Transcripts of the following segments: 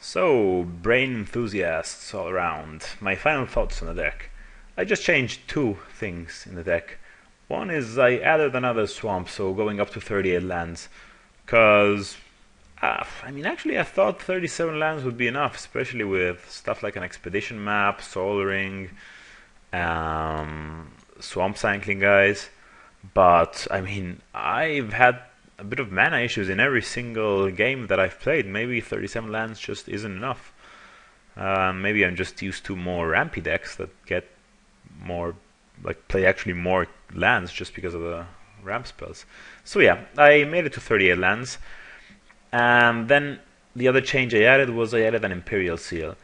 So, brain enthusiasts all around, my final thoughts on the deck. I just changed two things in the deck. One is I added another swamp, so going up to 38 lands. Because, actually I thought 37 lands would be enough, especially with stuff like an expedition map, soul ring, swamp cycling guys. But, I've had a bit of mana issues in every single game that I've played. Maybe 37 lands just isn't enough. Maybe I'm just used to more rampy decks that get more, play actually more lands just because of the ramp spells. So yeah, I made it to 38 lands. And then the other change I added was I added an Imperial Seal.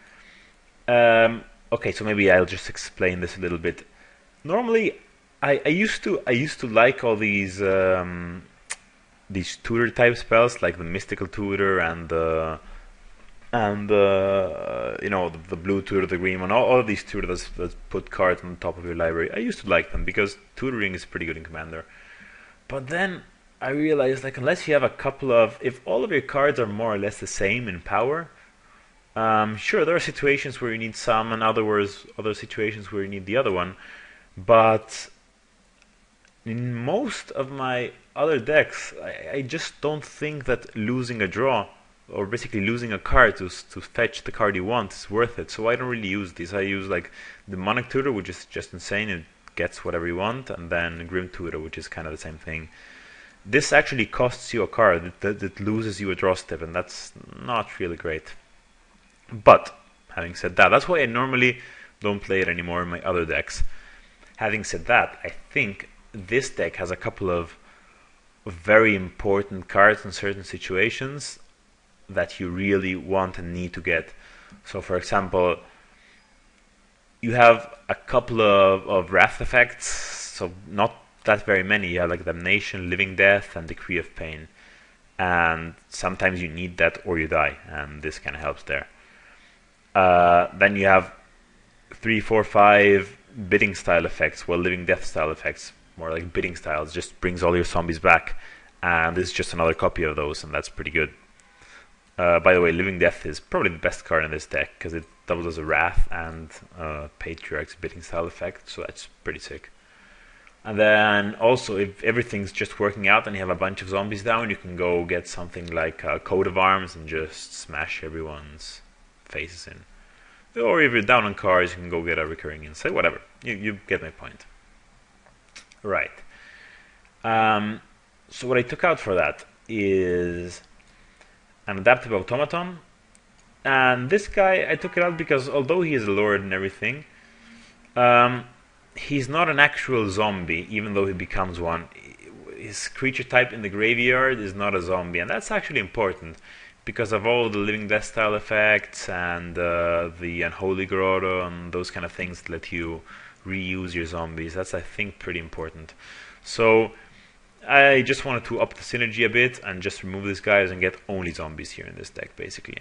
Okay, so maybe I'll just explain this a little bit. Normally, I used to like all these tutor type spells, like the mystical tutor and the blue tutor, the green one, all of these tutors that put cards on the top of your library. I used to like them because tutoring is pretty good in Commander. But then I realized, unless you have a couple of, if all of your cards are more or less the same in power, sure, there are situations where you need some, and other situations where you need the other one. But in most of my other decks, I just don't think that losing a draw, or basically losing a card to fetch the card you want, is worth it. So I don't really use these. I use the Monarch Tutor, which is just insane. It gets whatever you want, and then Grim Tutor, which is kind of the same thing. This actually costs you a card that loses you a draw step, and that's not really great. But having said that, that's why I normally don't play it anymore in my other decks. Having said that, I think this deck has a couple of very important cards in certain situations that you really want and need to get. So for example, you have a couple of wrath effects, so not that very many. You have Damnation, Living Death, and Decree of Pain. And sometimes you need that or you die, and this kind of helps there. Then you have 3, 4, 5 bidding style effects, Living Death style effects, more like bidding styles, just brings all your zombies back. And this is just another copy of those, and that's pretty good. By the way, Living Death is probably the best card in this deck, because it doubles as a Wrath and Patriarch's bidding style effect, so that's pretty sick. And then also, if everything's just working out and you have a bunch of zombies down, you can go get something like Coat of Arms and just smash everyone's faces in. Or if you're down on cards, you can go get a Recurring Insight, whatever. You get my point. Right. So what I took out for that is an Adaptive Automaton. And this guy, I took it out because although he is a lord and everything, he's not an actual zombie, even though he becomes one. His creature type in the graveyard is not a zombie, and that's actually important because of all the Living Death style effects and the Unholy Grotto and those kind of things that let you reuse your zombies. That's, I think, pretty important. So I just wanted to up the synergy a bit and just remove these guys and get only zombies here in this deck, basically.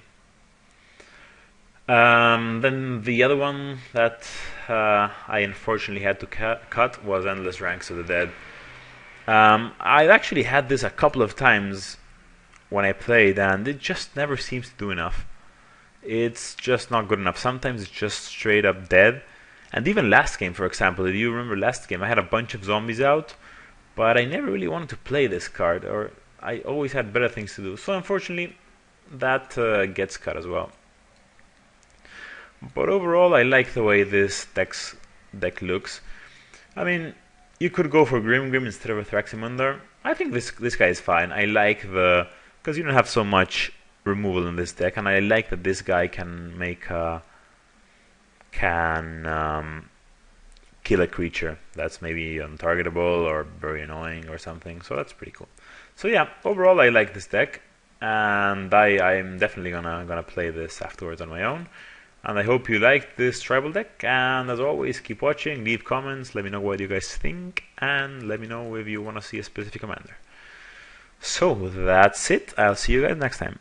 Then the other one that I unfortunately had to cut was Endless Ranks of the Dead. I've actually had this a couple of times when I played, and it just never seems to do enough. It's just not good enough. Sometimes it's just straight up dead. And even last game, for example, if you remember last game, I had a bunch of zombies out, but I never really wanted to play this card, or I always had better things to do. So unfortunately, that gets cut as well. But overall, I like the way this deck looks. You could go for Grim instead of a Thraximundar. I think this guy is fine. I like because you don't have so much removal in this deck, and I like that this guy can make kill a creature that's maybe untargetable or very annoying or something. So that's pretty cool. So yeah, overall I like this deck, and I'm definitely gonna play this afterwards on my own. And I hope you liked this tribal deck, and as always, keep watching, leave comments, let me know what you guys think, and let me know if you want to see a specific commander. So that's it, I'll see you guys next time.